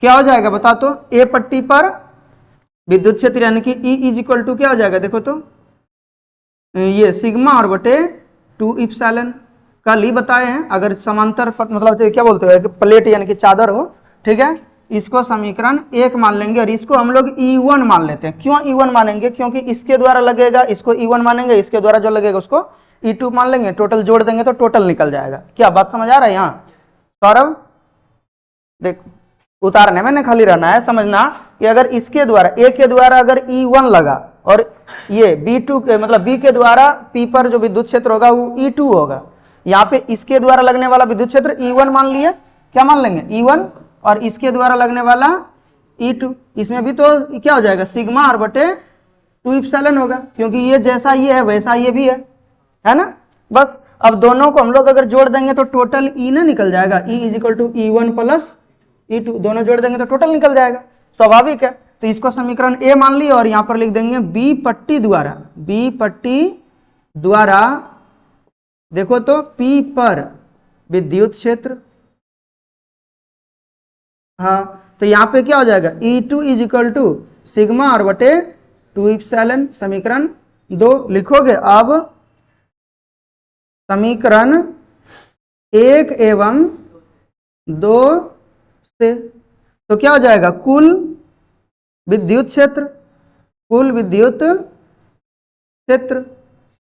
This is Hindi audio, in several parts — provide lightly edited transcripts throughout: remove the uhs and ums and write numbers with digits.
क्या हो जाएगा बता तो, ए पट्टी पर विद्युत क्षेत्र यानी कि E इज इक्वल टू क्या हो जाएगा देखो तो, ये सिग्मा और बटे 2 इप्सिलॉन। कल ही बताए हैं, अगर समांतर मतलब क्या बोलते हैं प्लेट यानी कि चादर हो, ठीक है, इसको समीकरण 1 मान लेंगे और इसको हम लोग E1 मान लेते हैं। क्यों E1 मानेंगे, क्योंकि इसके द्वारा लगेगा इसको E1 मानेंगे, इसके द्वारा जो लगेगा उसको E2 मान लेंगे, टोटल जोड़ देंगे तो टोटल निकल जाएगा। क्या बात समझ आ रहा है यहाँ सौरभ? देख उतारने में नहीं खाली रहना है, समझना कि अगर इसके द्वारा ए के द्वारा अगर E1 लगा और ये B2 के मतलब B के द्वारा P पर जो विद्युत क्षेत्र होगा वो E2 होगा, यहाँ पे इसके द्वारा लगने वाला विद्युत क्षेत्र E1 मान लिए, क्या मान लेंगे E1, और इसके द्वारा लगने वाला E2, इसमें भी तो क्या हो जाएगा सिग्मा और बटे 2 इप्सिलॉन होगा, क्योंकि ये जैसा ये है वैसा ये भी है ना। बस अब दोनों को हम लोग अगर जोड़ देंगे तो टोटल E ना निकल जाएगा, E is equal to E1 plus E2, दोनों जोड़ देंगे तो टोटल निकल जाएगा, स्वाभाविक है। तो इसको समीकरण ए मान लिया और यहां पर लिख देंगे बी पट्टी द्वारा देखो तो P पर विद्युत क्षेत्र, हाँ तो यहां पे क्या हो जाएगा E2 is equal to sigma और बटे 2 इप्सिलॉन। समीकरण 2 लिखोगे। अब समीकरण 1 एवं 2 से तो क्या हो जाएगा कुल विद्युत क्षेत्र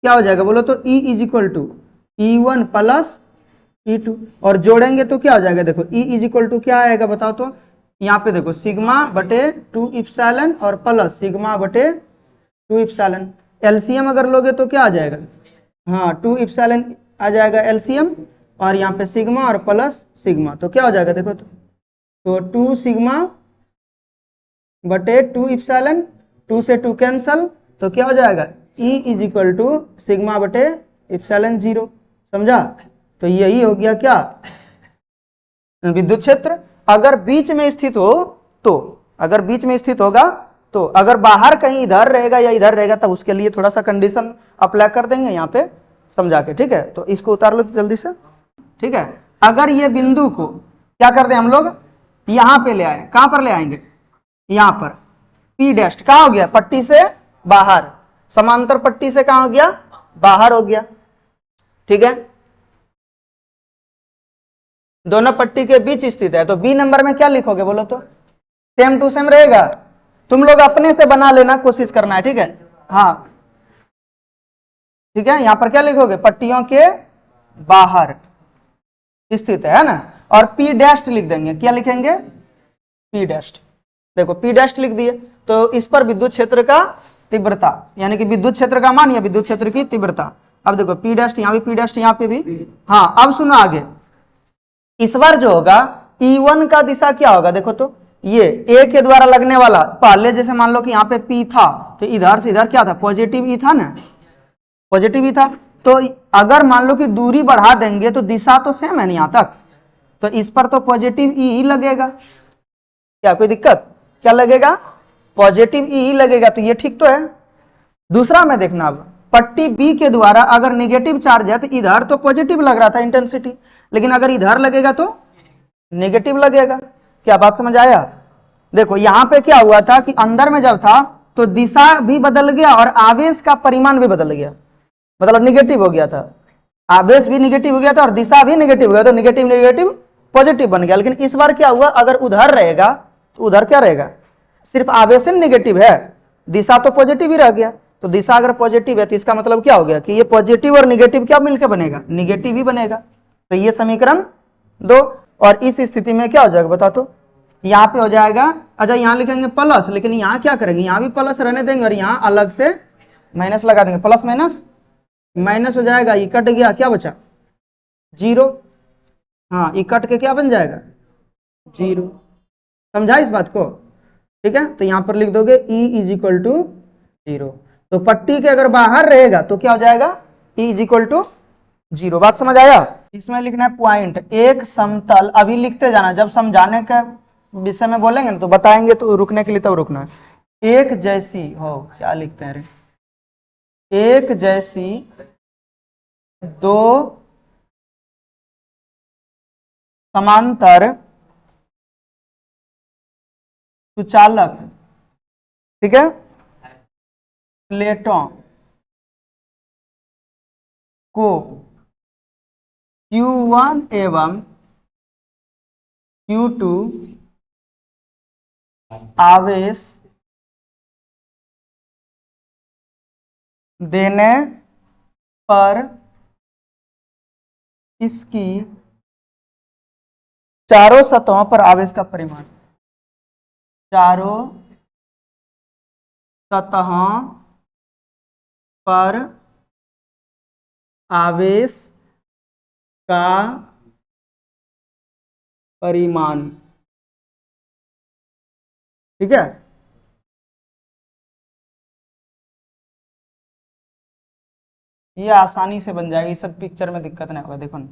क्या हो जाएगा बोलो तो E is equal to E1 plus E2, और जोड़ेंगे तो क्या हो जाएगा देखो E इज इक्वल टू क्या आएगा बताओ तो, यहाँ पे देखो सिग्मा बटे 2 इप्सिलॉन और प्लस सिग्मा बटे 2 इप्सिलॉन। एलसीएम अगर लोगे तो क्या आ जाएगा, हाँ 2 इप्सिलॉन आ जाएगा एलसीएम, और यहाँ पे सिग्मा और प्लस सिग्मा तो क्या हो जाएगा देखो तो 2 सिग्मा बटे 2 इप्सिलॉन, 2 से 2 कैंसल, तो क्या हो जाएगा E is equal to sigma बटे इप्सिलॉन 0। समझा? तो यही हो गया क्या विद्युत क्षेत्र। अगर बीच में स्थित हो तो, अगर बीच में स्थित होगा तो, अगर बाहर कहीं इधर रहेगा या इधर रहेगा तब उसके लिए थोड़ा सा कंडीशन अप्लाई कर देंगे यहाँ पे समझा के, ठीक है। तो इसको उतार लो जल्दी से, ठीक है। अगर ये बिंदु को क्या कर दें हम लोग यहां पे ले आए, कहां पर ले आएंगे यहां पर P डैश कहां हो गया पट्टी से बाहर, समांतर पट्टी से कहां हो गया बाहर हो गया, ठीक है। दोनों पट्टी के बीच स्थित है, तो बी नंबर में क्या लिखोगे बोलो तो, सेम टू सेम रहेगा। तुम लोग अपने से बना लेना, कोशिश करना है, ठीक है। हाँ ठीक है, यहां पर क्या लिखोगे पट्टियों के बाहर स्थित है ना, और P डैश लिख देंगे। क्या लिखेंगे P डैश, देखो P डैश लिख दिए तो इस पर विद्युत क्षेत्र का तीव्रता यानी कि विद्युत क्षेत्र का मान या विद्युत क्षेत्र की तीव्रता। अब देखो P डैश यहाँ भी P डैश यहाँ पे भी, हाँ अब सुनो आगे, इस बार जो होगा E1 का दिशा क्या होगा देखो तो, ये A के द्वारा लगने वाला, पहले जैसे मान लो कि यहाँ पे P था तो इधर से इधर क्या था पॉजिटिव E था ना, पॉजिटिव E था। तो अगर मान लो कि दूरी बढ़ा देंगे तो दिशा तो सेम है ना यहाँ तक, तो इस पर तो पॉजिटिव E लगेगा, क्या कोई दिक्कत, क्या लगेगा पॉजिटिव E लगेगा, तो ये ठीक तो है। दूसरा में देखना, अब पट्टी B के द्वारा अगर नेगेटिव चार्ज है तो इधर तो पॉजिटिव लग रहा था इंटेंसिटी, लेकिन अगर इधर लगेगा तो नेगेटिव लगेगा। क्या बात समझ आया? देखो यहां पे क्या हुआ था कि अंदर में जब था तो दिशा भी बदल गया और आवेश का परिमाण भी बदल गया, मतलब नेगेटिव हो गया था, आवेश भी नेगेटिव हो गया था और दिशा भी नेगेटिव हो गया, तो नेगेटिव नेगेटिव पॉजिटिव बन गया। लेकिन इस बार क्या हुआ, अगर उधर रहेगा तो उधर क्या रहेगा, सिर्फ आवेश नेगेटिव है, दिशा तो पॉजिटिव ही रह गया। तो दिशा अगर पॉजिटिव है तो इसका मतलब क्या हो गया कि ये पॉजिटिव और नेगेटिव क्या मिलकर बनेगा, नेगेटिव ही बनेगा। तो ये समीकरण 2, और इस स्थिति में क्या हो जाएगा बता तो, यहाँ पे हो जाएगा, अच्छा यहाँ लिखेंगे प्लस, लेकिन यहाँ क्या करेंगे, यहाँ भी प्लस रहने देंगे और यहाँ अलग से माइनस लगा देंगे, प्लस माइनस माइनस हो जाएगा, ये कट गया, क्या बचा 0, हाँ ये कट के क्या बन जाएगा 0। समझा इस बात को, ठीक है। तो यहां पर लिख दोगे E इज इक्वल टू 0, तो पट्टी के अगर बाहर रहेगा तो क्या हो जाएगा E इज इक्वल टू 0। बात समझ आया? इसमें लिखना है पॉइंट, एक समतल, अभी लिखते जाना, जब समझाने का विषय में बोलेंगे ना तो बताएंगे, तो रुकने के लिए तब रुकना है। एक जैसी हो, क्या लिखते हैं रे, एक जैसी दो समांतर सुचालक, ठीक है, प्लेटों को Q1 एवं Q2 आवेश देने पर इसकी चारों सतहों पर आवेश का परिमाण, चारों सतहों पर आवेश का परिमाण, ठीक है। ये आसानी से बन जाएगी, सब पिक्चर में दिक्कत नहीं होगा, देखो ना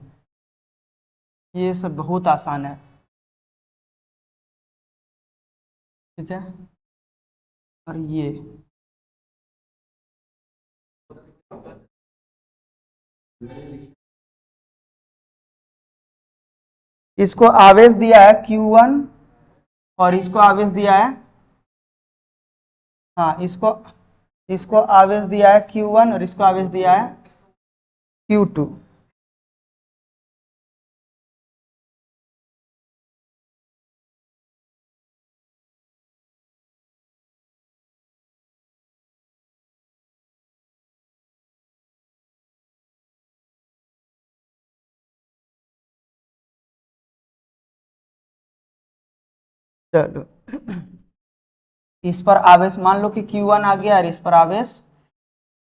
ये सब बहुत आसान है, ठीक है। और ये इसको आवेश दिया है Q1 और इसको आवेश दिया है, हाँ इसको आवेश दिया है Q1 और इसको आवेश दिया है Q2। चलो इस पर आवेश मान लो कि Q1 आ गया और इस पर आवेश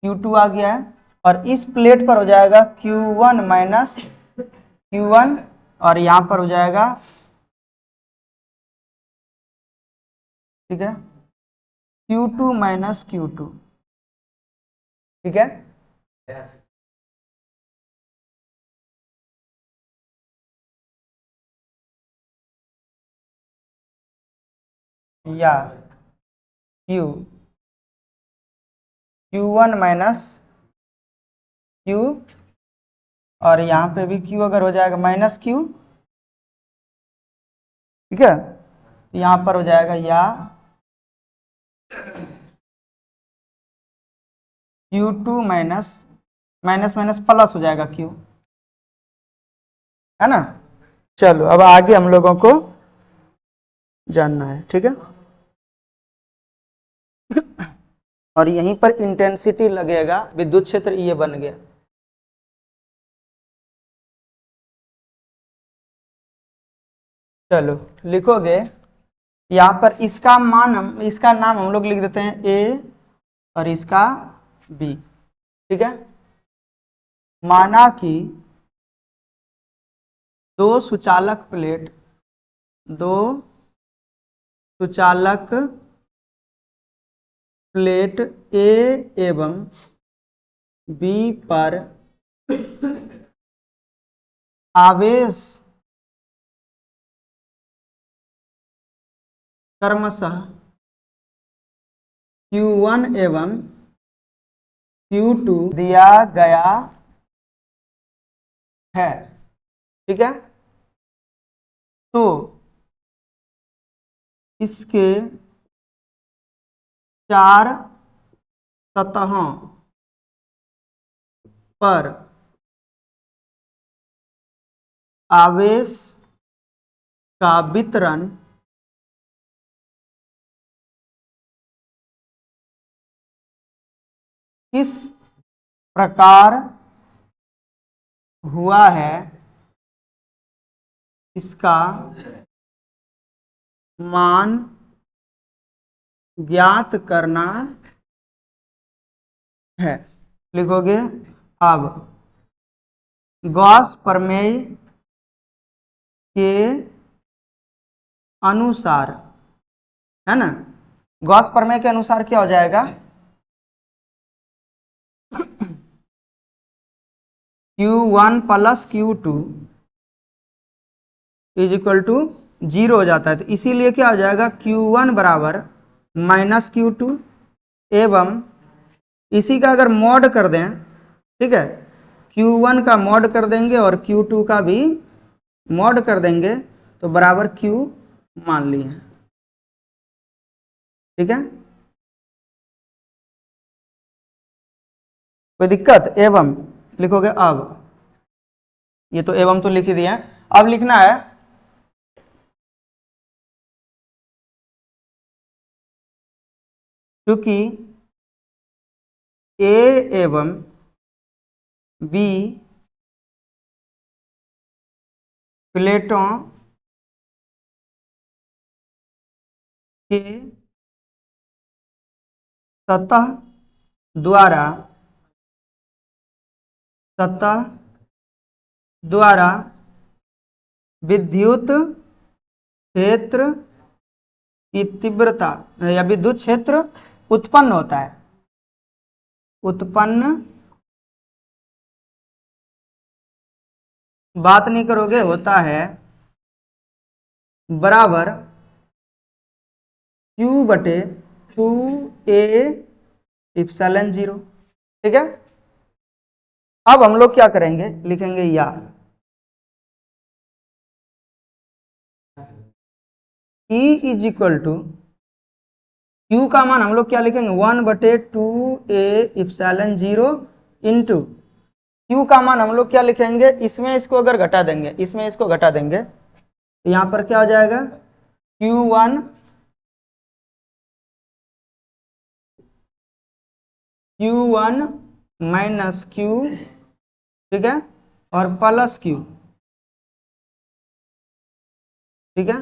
Q2 आ गया है, और इस प्लेट पर हो जाएगा Q1 माइनस Q1 और यहां पर हो जाएगा, ठीक है, Q2 माइनस Q2, ठीक है। या Q1 माइनस Q और यहाँ पे भी Q अगर हो जाएगा माइनस Q, ठीक है, तो यहाँ पर हो जाएगा या Q2 minus minus minus plus हो जाएगा Q, है ना। चलो अब आगे हम लोगों को जानना है, ठीक है। और यहीं पर इंटेंसिटी लगेगा, विद्युत क्षेत्र ये बन गया, चलो लिखोगे यहाँ पर इसका नाम हम लोग लिख देते हैं A और इसका B, ठीक है। माना कि दो सुचालक प्लेट A एवं B पर आवेश क्रमशः Q1 एवं Q2 दिया गया है, ठीक है। तो इसके चार सतहों पर आवेश का वितरण किस प्रकार हुआ है, इसका मान ज्ञात करना है। लिखोगे अब गॉस प्रमेय के अनुसार, है ना, गॉस प्रमेय के अनुसार क्या हो जाएगा, Q1 plus Q2 is equal to 0 हो जाता है, तो इसीलिए क्या हो जाएगा Q1 बराबर माइनस Q2 एवं इसी का अगर मॉड कर दें, ठीक है, Q1 का मॉड कर देंगे और Q2 का भी मॉड कर देंगे तो बराबर Q मान लिए। ठीक है, कोई दिक्कत? एवं लिखोगे अब, ये तो एवं तो लिख ही दिया है, अब लिखना है क्योंकि ए एवं बी प्लेटों के सतह द्वारा विद्युत क्षेत्र की तीव्रता या विद्युत क्षेत्र उत्पन्न होता है, उत्पन्न बात नहीं करोगे, होता है, बराबर Q बटे 2A इप्सिलॉन 0। ठीक है, अब हम लोग क्या करेंगे, लिखेंगे या E is equal to Q का मान हम लोग क्या लिखेंगे, 1 बटे 2A इप्सिलॉन 0 इंटू Q का मान हम लोग क्या लिखेंगे, इसमें इसको अगर घटा देंगे, इसमें इसको घटा देंगे तो यहां पर क्या हो जाएगा, Q1 माइनस Q, ठीक है, और प्लस Q। ठीक है,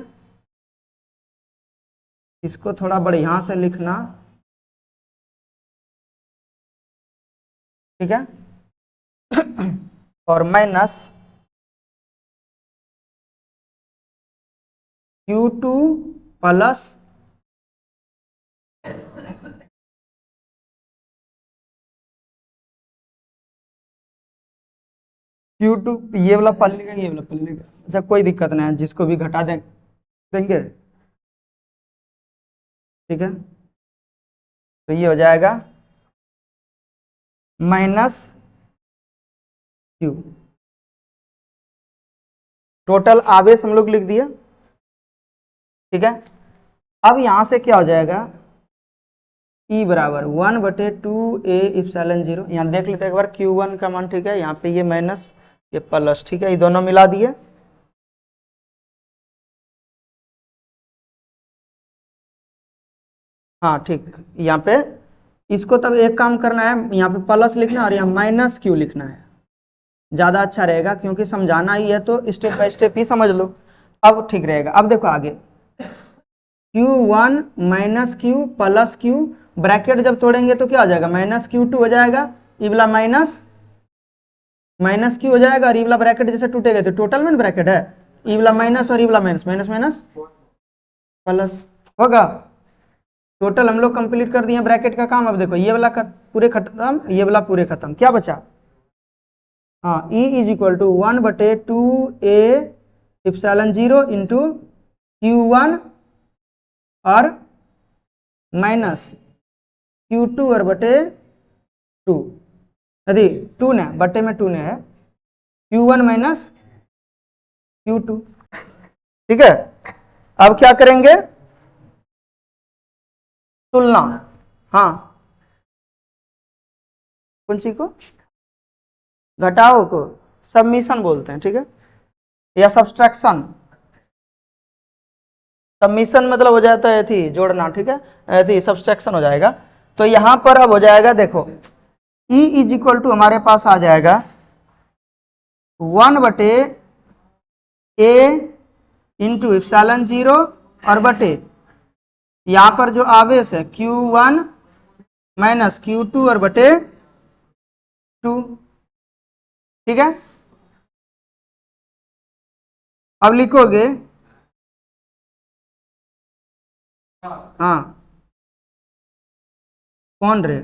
इसको थोड़ा बढ़िया से लिखना। ठीक है, और माइनस Q2 प्लस Q2, ये वाला पल्ले का, ये वाला पल्ले का, अच्छा कोई दिक्कत नहीं है, जिसको भी घटा देंगे। ठीक है, तो ये हो जाएगा माइनस Q, टोटल आवेश हम लोग लिख दिया। ठीक है, अब यहां से क्या हो जाएगा, E बराबर 1 बटे 2A इप्सिलॉन 0। यहाँ देख लेते हैं एक बार Q1 का मान। ठीक है, यहाँ पे ये माइनस, ये प्लस। ठीक है, ये दोनों मिला दिए। हाँ ठीक, यहाँ पे इसको तब एक काम करना है, यहाँ पे प्लस लिखना है और यहाँ माइनस Q लिखना है, ज्यादा अच्छा रहेगा, क्योंकि समझाना ही है तो स्टेप बाय स्टेप ही समझ लो, अब ठीक रहेगा। अब देखो आगे, Q1 minus Q plus Q, bracket जब तोड़ेंगे तो क्या हो जाएगा, माइनस Q2 हो जाएगा, ई वाला माइनस Q हो जाएगा, और ई वाला ब्रैकेट जैसे टूटेगा तो टोटल में ब्रैकेट है, ई वाला माइनस और ई वाला माइनस, माइनस माइनस प्लस होगा। टोटल हम लोग कंप्लीट कर दिए ब्रैकेट का काम। अब देखो ये वाला पूरे खत्म, ये वाला पूरे खत्म, क्या बचा, हाँ, E इज इक्वल टू 1 बटे 2A इप्सिलॉन 0 इंटू Q1 और माइनस Q2 और बटे 2, यदि 2 ने बटे में 2 ने है, Q1 माइनस Q2। ठीक है, अब क्या करेंगे, तुलना, हाँ, कौन सी को, घटाओ को सबमिशन बोलते हैं। ठीक है, या सब्सट्रैक्शन, सबमिशन मतलब हो जाता है थी जोड़ना। ठीक है, थी सब्सट्रैक्शन हो जाएगा। तो यहां पर अब हो जाएगा, देखो E इज इक्वल टू हमारे पास आ जाएगा 1 बटे A इंटू इप्सिलॉन 0 और बटे यहां पर जो आवेश है Q1 माइनस Q2 और बटे 2। ठीक है, अब लिखोगे, हाँ कौन रे,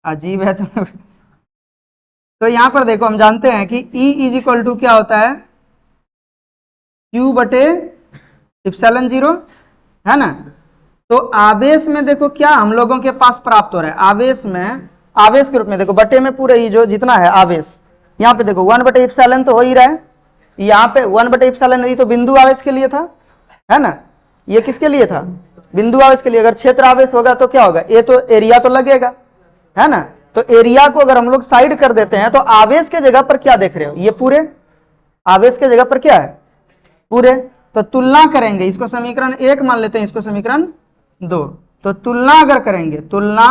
अजीब है तुम। तो यहां पर देखो हम जानते हैं कि E इज इक्वल टू क्या होता है, Q बटे इप्सिलॉन 0, है ना। तो आवेश में देखो क्या हम लोगों के पास प्राप्त हो रहा है, आवेश में, आवेश के रूप में देखो बटे में पूरे ही जो जितना है आवेश, यहाँ पे देखो 1 बटे इप्सिलॉन तो हो ही रहा है, यहाँ पे 1/ε ये तो बिंदु आवेश के लिए था, है ना, ये किसके लिए था, बिंदु आवेश के लिए। अगर क्षेत्र आवेश होगा तो क्या होगा, ये तो एरिया तो लगेगा, है ना, तो एरिया को अगर हम लोग साइड कर देते हैं तो आवेश के जगह पर क्या देख रहे हो, ये पूरे आवेश के जगह पर क्या है, पूरे। तो तुलना करेंगे, इसको समीकरण 1 मान लेते हैं, इसको समीकरण 2। तो तुलना अगर करेंगे, तुलना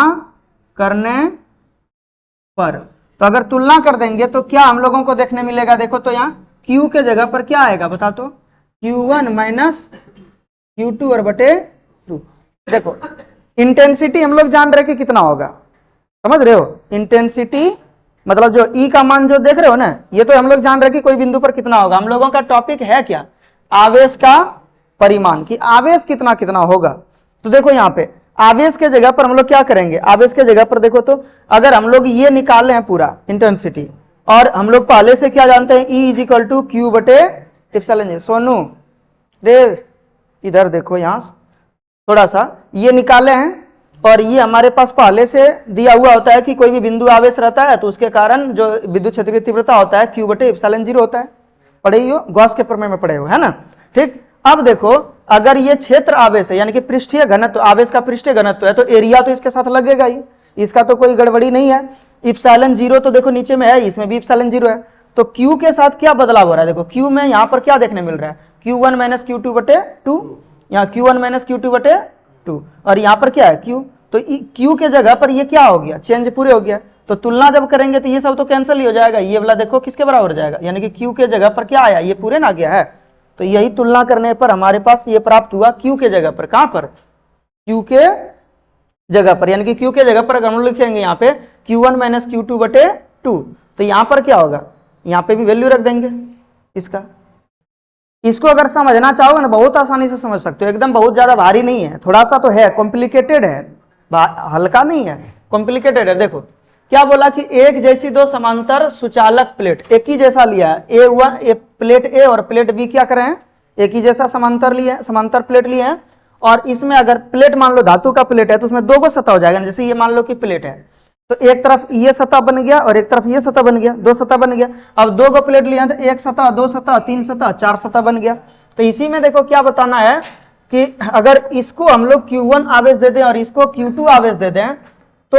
करने पर, तो अगर तुलना कर देंगे तो क्या हम लोगों को देखने मिलेगा, देखो तो यहाँ Q के जगह पर क्या आएगा बता तो, Q1 माइनस Q2 और बटे 2। देखो इंटेंसिटी हम लोग जान रहे कि कितना होगा, समझ रहे हो, इंटेंसिटी मतलब जो E का मान जो देख रहे हो ना, ये तो हम लोग जान रहे कि कोई बिंदु पर कितना होगा। हम लोगों का टॉपिक है क्या, आवेश का परिमाण, कि आवेश कितना कितना होगा। तो देखो यहाँ पे आवेश के जगह पर हम लोग क्या करेंगे, आवेश के जगह पर देखो तो अगर हम लोग ये निकाले हैं पूरा इंटेंसिटी, और हम लोग पहले से क्या जानते हैं, E = Q बटे ε। सोनू रे इधर देखो, यहाँ थोड़ा सा ये निकाले हैं, और ये हमारे पास पहले से दिया हुआ होता है कि कोई भी बिंदु आवेश रहता है तो उसके कारण जो विद्युत क्षेत्र की तीव्रता होता है Q बटे ε0 होता है, पढ़े ही हो, गॉस के प्रमेय में पढ़े हो, है ना। ठीक, अब देखो अगर ये क्षेत्र आवेश है यानी कि पृष्ठीय घनत्व, आवेश का पृष्ठीय घनत्व है, तो एरिया तो इसके साथ लगेगा ही, इसका तो कोई गड़बड़ी नहीं है। ε0 तो देखो नीचे में है, इसमें भी ε0 है, तो Q के साथ क्या बदलाव हो रहा है, देखो Q में यहाँ पर क्या देखने मिल रहा है, Q1 माइनस Q2 बटे 2, यहाँ Q1 माइनस Q2 बटे 2, और यहाँ पर क्या है Q, तो Q के जगह पर ये क्या हो गया, चेंज पूरे हो गया। तो तुलना जब करेंगे तो ये सब तो कैंसिल ही हो जाएगा, ये वाला देखो किसके बराबर हो जाएगा, यानी कि Q के जगह पर क्या आया, ये पूरे ना गया है। तो यही तुलना करने पर हमारे पास ये प्राप्त हुआ Q के जगह पर, कहां पर, Q के जगह पर, यानी कि Q के जगह पर अगर हम लिखेंगे यहाँ पे Q1 माइनस Q2 बटे 2, तो यहाँ पर क्या होगा, यहाँ पे भी वैल्यू रख देंगे इसका। इसको अगर समझना चाहोगे ना बहुत आसानी से समझ सकते हो, एकदम बहुत ज्यादा भारी नहीं है, थोड़ा सा तो है, कॉम्प्लिकेटेड है, हल्का नहीं है, कॉम्प्लिकेटेड है। देखो क्या बोला कि एक जैसी दो समांतर सुचालक प्लेट, एक ही जैसा लिया है, प्लेट ए और प्लेट बी क्या कर रहे हैं, एक ही जैसा समांतर लिए, समांतर प्लेट लिए हैं, और इसमें अगर प्लेट मान लो धातु का प्लेट है तो उसमें 2 गो सतह हो जाएगा, जैसे ये मान लो कि प्लेट है, तो एक तरफ ये सतह बन गया और एक तरफ ये सतह बन गया, 2 सतह बन गया। अब 2 गो प्लेट लिए तो 1 सतह, 2 सतह, 3 सतह, 4 सतह बन गया। तो इसी में देखो क्या बताना है कि अगर इसको हम लोग Q1 आवेश दे दें और इसको Q2 आवेश दे दें, तो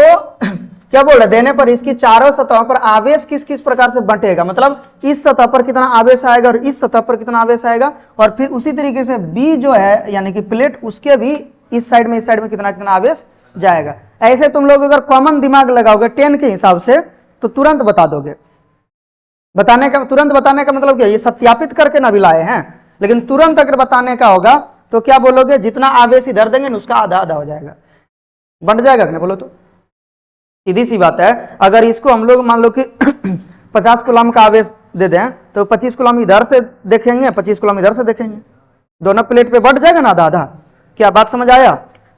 क्या बोल रहे, देने पर इसकी चारों सतहों पर आवेश किस किस प्रकार से बंटेगा, मतलब इस सतह पर कितना आवेश आएगा और इस सतह पर कितना आवेश आएगा, और फिर उसी तरीके से बी जो है यानी कि प्लेट, उसके भी इस साइड में कितना कितना आवेश जाएगा। ऐसे तुम लोग अगर कॉमन दिमाग लगाओगे 10 के हिसाब से तो तुरंत बता दोगे। तुरंत बताने का मतलब क्या, ये सत्यापित करके ना भी लाए हैं, लेकिन तुरंत अगर बताने का होगा तो क्या बोलोगे, जितना आवेश इधर देंगे ना उसका आधा आधा हो जाएगा, बंट जाएगा ना, बोलो तो सीधी सी बात है। अगर इसको हम लोग मान लो कि 50 कूलम का आवेश दे दें तो 25 कूलम इधर से देखेंगे, 25 कूलम इधर से देखेंगे, दोनों प्लेट पे बंट जाएगा ना आधा आधा। क्या बात समझ आया?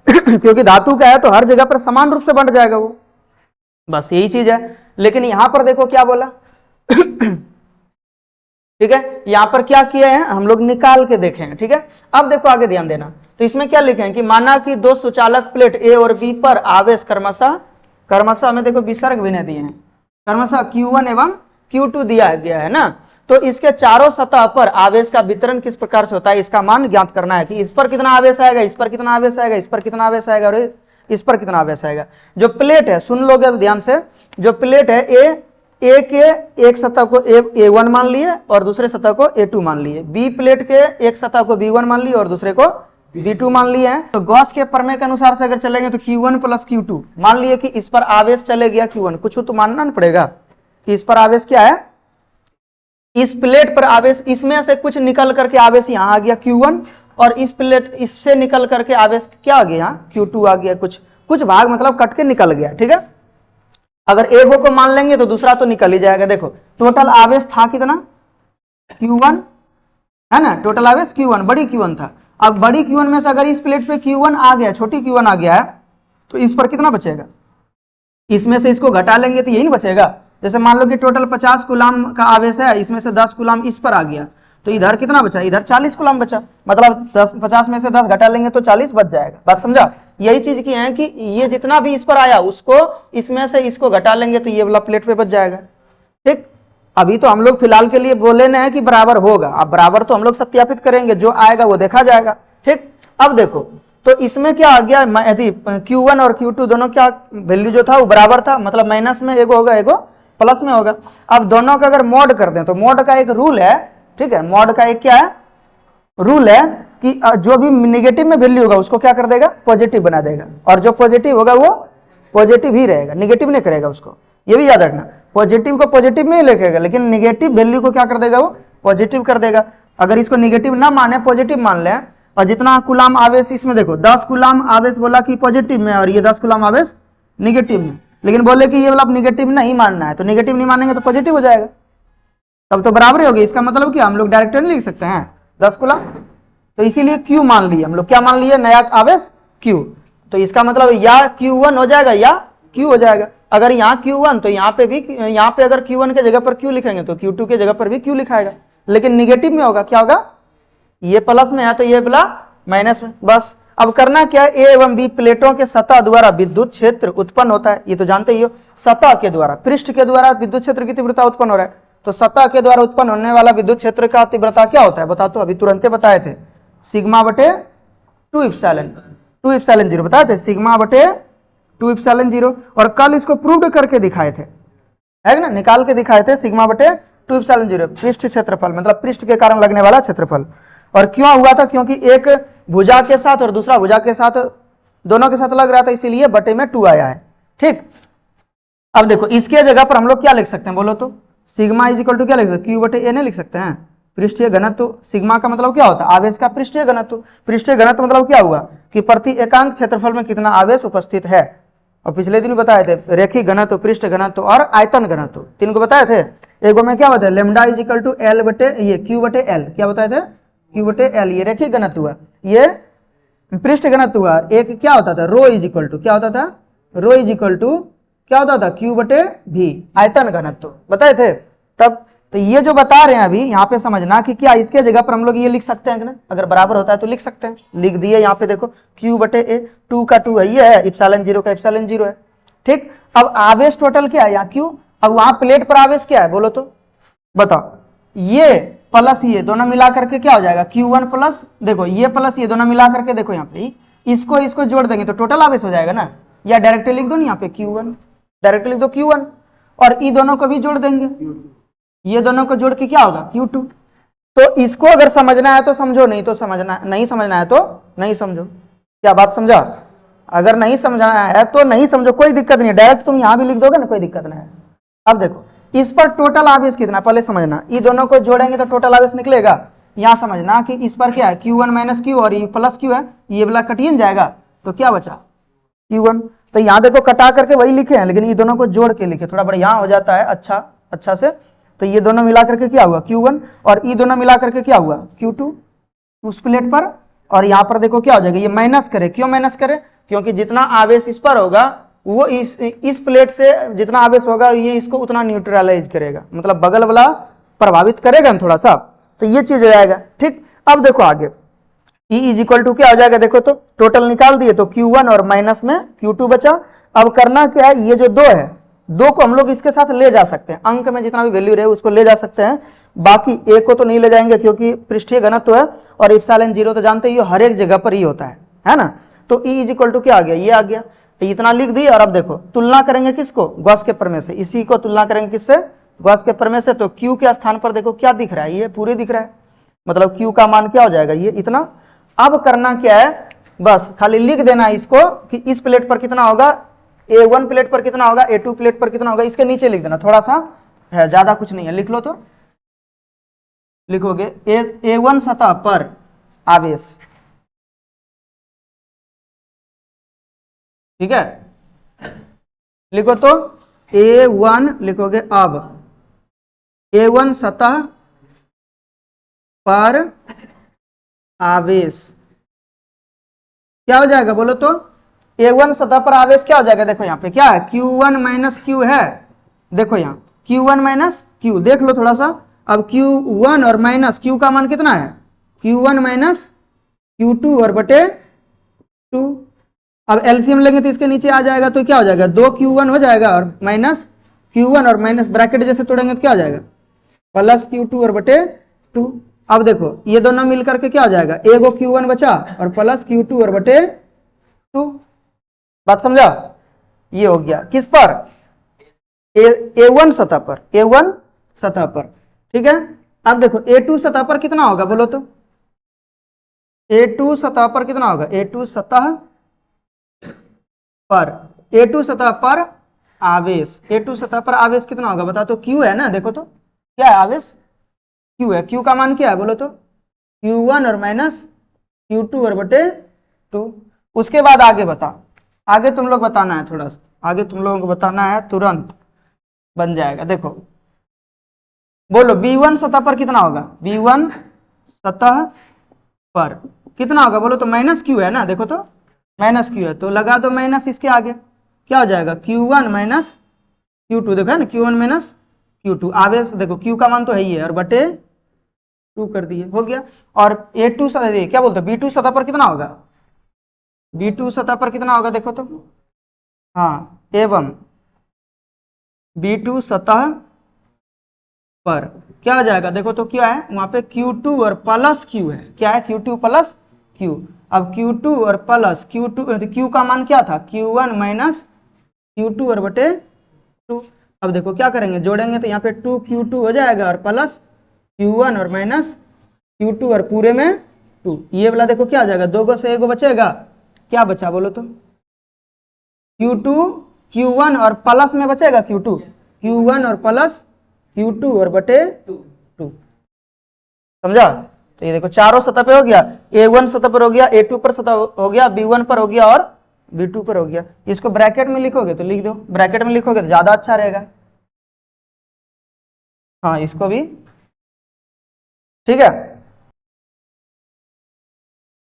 क्योंकि धातु का है तो हर जगह पर समान रूप से बंट जाएगा वो, बस यही चीज है। लेकिन यहां पर देखो क्या बोला ठीक है, यहां पर क्या किए हैं हम लोग, निकाल के देखे हैं। ठीक है, अब देखो आगे ध्यान देना, तो इसमें क्या लिखे हैं कि माना कि 2 सुचालक प्लेट ए और बी पर आवेश क्रमशः हमें देखो विसर्ग भी नहीं दिए हैं, क्रमशः Q1 एवं Q2 दिया गया है ना। तो इसके चारों सतह पर आवेश का वितरण किस प्रकार से होता है, इसका मान ज्ञात करना है कि इस पर कितना आवेश आएगा, इस पर कितना आवेश आएगा, इस पर कितना आवेश आएगा और इस पर कितना आवेश आएगा। जो प्लेट है, सुन लोगे अब ध्यान से, जो प्लेट है ए के एक सतह को A1 मान लिए और दूसरे सतह को A2 मान लिए, बी प्लेट के एक सतह को B1 मान लिए और दूसरे को B2 मान लिए हैं। तो गॉस के प्रमेय के अनुसार से अगर चलेंगे तो Q1 प्लस Q2, मान लिए कि इस पर आवेश चले गया Q1, कुछ तो मानना नहीं पड़ेगा कि इस पर आवेश क्या है, इस प्लेट पर आवेश, इसमें से कुछ निकल करके आवेश यहाँ आ गया Q1, और इस प्लेट इससे निकल करके आवेश क्या आ गया, यहाँ Q2 आ गया, कुछ भाग मतलब कट के निकल गया। ठीक है, अगर एक को मान लेंगे तो दूसरा तो निकल ही जाएगा। देखो टोटल आवेश था कितना, Q1 है ना, टोटल आवेश Q1, बड़ी Q1 था। अब बड़ी Q1 में से अगर इस प्लेट पे Q1 आ गया, छोटी Q1 आ गया है, तो इस पर कितना बचेगा, इसमें से इसको घटा लेंगे तो यही नहीं बचेगा। जैसे मान लो कि टोटल 50 कूलम का आवेश है, इसमें से 10 कूलम इस पर आ गया, तो इधर कितना बचा, इधर 40 कूलम बचा, मतलब 50 में से 10 घटा लेंगे तो 40 बच जाएगा। बात समझा? यही चीज की है कि ये जितना भी इस पर आया उसको इसमें से इसको घटा लेंगे तो ये वाला प्लेट पे बच जाएगा। ठीक, अभी तो हम लोग फिलहाल के लिए बोले ना है कि बराबर होगा, अब बराबर तो हम लोग सत्यापित करेंगे, जो आएगा वो देखा जाएगा। ठीक, अब देखो तो इसमें क्या आ गया, यदि Q1 और Q2 दोनों क्या वैल्यू जो था वो बराबर था, मतलब माइनस में एगो होगा एगो प्लस में होगा। अब दोनों का अगर मॉड कर दें तो मॉड का एक रूल है, ठीक है, मॉड का एक क्या है रूल है कि जो भी निगेटिव में वैल्यू होगा उसको क्या कर देगा, पॉजिटिव बना देगा, और जो पॉजिटिव होगा वो पॉजिटिव ही रहेगा, निगेटिव नहीं करेगा उसको, ये भी याद रखना। पॉजिटिव को पॉजिटिव में ही लिखेगा, लेकिन निगेटिव वैल्यू को क्या कर देगा, वो पॉजिटिव कर देगा। अगर इसको निगेटिव ना माने पॉजिटिव मान लें, और जितना कूलाम आवेश इसमें देखो 10 कूलाम आवेश बोला कि पॉजिटिव में, और ये 10 कूलाम आवेश निगेटिव में, लेकिन बोले कि ये वाला निगेटिव नहीं मानना है, तो निगेटिव नहीं मानेंगे तो पॉजिटिव हो जाएगा, तब तो बराबर ही होगी। इसका मतलब क्या हम लोग डायरेक्ट लिख सकते हैं 10 कूलाम, तो इसीलिए Q मान लिए हम लोग, क्या मान लिए, नया आवेश Q, तो इसका मतलब या Q1 हो जाएगा या Q हो जाएगा। अगर यहाँ Q1 तो यहाँ पे भी, यहाँ पे अगर Q1 के जगह पर Q लिखेंगे तो Q2 के जगह पर भी Q लिखाएगा, लेकिन निगेटिव में होगा, क्या होगा, ये प्लस में है तो ये वाला माइनस में। बस अब करना क्या है, ए एवं बी प्लेटों के सतह द्वारा विद्युत क्षेत्र उत्पन्न होता है, ये तो जानते ही हो, सतह के द्वारा, पृष्ठ के द्वारा विद्युत क्षेत्र की तीव्रता उत्पन्न हो रहा है, तो सतह के द्वारा उत्पन्न होने वाला विद्युत क्षेत्र का तीव्रता क्या होता है बता, तो अभी तुरंत बताए थे, सिग्मा बटे 2 एप्सिलॉन 0 बताए थे, सिग्मा बटे 2 एप्सिलॉन 0, और कल इसको प्रूव करके दिखाए थे, है ना, निकाल के दिखाए थे, सिग्मा बटे 2 एप्सिलॉन 0 पृष्ठ क्षेत्रफल, मतलब पृष्ठ के कारण लगने वाला क्षेत्रफल। और क्यों हुआ था, क्योंकि एक भुजा के साथ और दूसरा भुजा के साथ, दोनों के साथ लग रहा था, इसीलिए बटे में 2 आया है। ठीक, अब देखो इसके जगह पर हम लोग क्या लिख सकते हैं बोलो तो, सिग्मा इज इक्वल टू क्या लिख सकते हैं, Q बटे A नहीं लिख सकते हैं, पृष्ठीय घनत्व। सिग्मा का मतलब क्या होता है, आवेश का पृष्ठीय घनत्व। पृष्ठीय घनत्व मतलब क्या हुआ कि प्रति एकांक क्षेत्रफल में कितना आवेश उपस्थित है, और पिछले दिन बताए थे रेखिक घनत्व, पृष्ठ घनत्व और आयतन घनत्व, तीन को बताए थे। एगो में क्या बताया, lambda is equal to L बटे ये Q बटे L, क्या बताए थे, Q बटे L, ये रेखिक घनत्व हुआ, ये पृष्ठ घनत्व हुआ। एक क्या होता था, रो इज इक्वल टू, क्या होता था, रो इज इक्वल टू क्या होता था, Q बटे V, आयतन घनत्व बताए थे तब। तो ये जो बता रहे हैं अभी यहाँ पे समझना कि क्या इसके जगह पर हम लोग ये लिख सकते हैं कि ना, अगर बराबर होता है तो लिख सकते हैं, लिख दिए यहाँ पे देखो Q बटे A, 2 का 2 है, ये है एप्सिलॉन 0 का एप्सिलॉन 0 है। ठीक, अब आवेश टोटल क्या है यहाँ Q, अब वहां प्लेट पर आवेश क्या है बोलो तो बताओ, ये प्लस ये दोनों मिला करके क्या हो जाएगा Q1 प्लस, देखो ये प्लस ये दोनों मिला करके देखो यहाँ पे इसको जोड़ देंगे तो टोटल आवेश हो जाएगा ना, या डायरेक्टली लिख दो ना यहाँ पे Q1, डायरेक्टली लिख दो Q1, और ये दोनों को भी जोड़ देंगे, ये दोनों को जोड़ के क्या होगा Q2। तो इसको अगर समझना है तो समझो, नहीं तो समझना, नहीं समझना है तो नहीं समझो। क्या बात समझा, अगर नहीं समझना है तो नहीं समझो, कोई दिक्कत नहीं है, डायरेक्ट तुम यहाँ भी लिख दोगे ना, कोई दिक्कत नहीं है। अब देखो इस पर टोटल आवेश कितना, पहले समझना, ये दोनों को जोड़ेंगे तो टोटल आवेश निकलेगा। यहाँ समझना कि इस पर क्या है Q1 माइनस Q, और ये प्लस Q है, ये वाला कटियन जाएगा तो क्या बचा Q1। तो यहाँ देखो कटा करके वही लिखे हैं, लेकिन ये दोनों को जोड़ के लिखे, थोड़ा बढ़िया हो जाता है अच्छा से। तो ये दोनों मिला करके क्या हुआ Q1, और ये दोनों मिला करके क्या हुआ Q2 उस प्लेट पर। और यहाँ पर देखो क्या हो जाएगा, ये माइनस करे, क्यों माइनस करे, क्योंकि जितना आवेश इस पर होगा वो इस प्लेट से जितना आवेश होगा ये इसको उतना न्यूट्रलाइज करेगा, मतलब बगल वाला प्रभावित करेगा ना थोड़ा सा, तो ये चीज हो जाएगा। ठीक, अब देखो आगे E इज इक्वल टू क्या हो जाएगा, देखो तो टोटल निकाल दिए तो Q1 और माइनस में Q2 बचा। अब करना क्या है, ये जो 2 है, 2 को हम लोग इसके साथ ले जा सकते हैं, अंक में जितना भी वैल्यू रहे उसको ले जा सकते हैं, बाकी A को तो नहीं ले जाएंगे क्योंकि पृष्ठीय घनत्व है, और एप्सिलॉन 0 तो जानते ही हो हर एक जगह पर ही होता है ना। तो E इज इक्वल टू क्या आ गया, ये आ गया, तो इतना लिख दिया। और अब देखो तुलना करेंगे किसको, गॉस के प्रमेय से, इसी को तुलना करेंगे किससे, गॉस के प्रमेय से। तो Q के स्थान पर देखो क्या दिख रहा है, ये पूरे दिख रहा है, मतलब Q का मान क्या हो जाएगा, ये इतना। अब करना क्या है, बस खाली लिख देना इसको कि इस प्लेट पर कितना होगा, A1 प्लेट पर कितना होगा, A2 प्लेट पर कितना होगा, इसके नीचे लिख देना, थोड़ा सा है, ज्यादा कुछ नहीं है, लिख लो। तो लिखोगे A1 सतह पर आवेश, ठीक है, लिखो तो A1 लिखोगे। अब A1 सतह पर आवेश क्या हो जाएगा बोलो तो, A1 सतह पर आवेश क्या हो जाएगा, देखो यहाँ पे क्या है Q1 माइनस Q है, देखो यहाँ Q1 माइनस Q, देख लो थोड़ा सा। अब Q1 और माइनस Q का मान कितना है, Q1 माइनस Q2 और बटे 2। अब एलसीएम लेंगे तो इसके नीचे आ जाएगा, तो क्या हो जाएगा 2 Q1 हो जाएगा, और माइनस Q1 और माइनस ब्रैकेट जैसे तोड़ेंगे तो क्या हो जाएगा प्लस Q2 और बटे 2। अब देखो ये दोनों मिलकर के क्या हो जाएगा, एगो Q1 बचा और प्लस Q2 और बटे 2। बात समझा? ये हो गया किस पर, A1 सतह पर, A1 सतह पर। ठीक है, अब देखो A2 सतह पर कितना होगा बोलो तो, A2 सतह पर कितना होगा, A2 सतह पर, A2 सतह पर आवेश, A2 सतह पर आवेश कितना होगा बता तो, Q है ना, देखो तो क्या है आवेश, Q है। Q का मान क्या है बोलो तो, Q1 और माइनस Q2 और बटे 2। उसके बाद आगे बता, आगे तुम लोग बताना है, थोड़ा सा आगे तुम लोगों को बताना है, तुरंत बन जाएगा। देखो बोलो B1 सतह पर कितना होगा, B1 सतह पर कितना होगा बोलो तो, माइनस Q है ना, देखो तो माइनस Q है, तो लगा दो माइनस इसके आगे, क्या हो जाएगा Q1 माइनस Q2, देखो है ना Q1 माइनस Q2, आवेश देखो Q का मान तो है ही है, और बटे 2 कर दिए, हो गया। और A2 सतह क्या बोलते हैं, B2 सतह पर कितना होगा, B2 सतह पर कितना होगा देखो तो, हाँ एवं B2 सतह पर क्या हो जाएगा देखो तो, क्या है वहां पे Q2 और प्लस Q है, क्या है Q2 प्लस Q। अब Q2 और प्लस Q2, Q का मान क्या था, Q1 माइनस Q2 और बटे 2। अब देखो क्या करेंगे, जोड़ेंगे तो यहाँ पे 2Q2 हो जाएगा और प्लस Q1 और माइनस Q2 और पूरे में 2। ये वाला देखो क्या आ जाएगा, 2 गो से एगो बचेगा, क्या बचा बोलो तो, Q2 Q1 और प्लस में बचेगा Q2, Q1 और प्लस Q2 और बटे 2। समझा? तो ये देखो चारों सतह पे हो गया, A1 सतह पर हो गया, A2 पर सतह हो गया, B1 पर हो गया और B2 पर हो गया। इसको ब्रैकेट में लिखोगे तो लिख दो, ब्रैकेट में लिखोगे तो ज्यादा अच्छा रहेगा। हाँ इसको भी, ठीक है।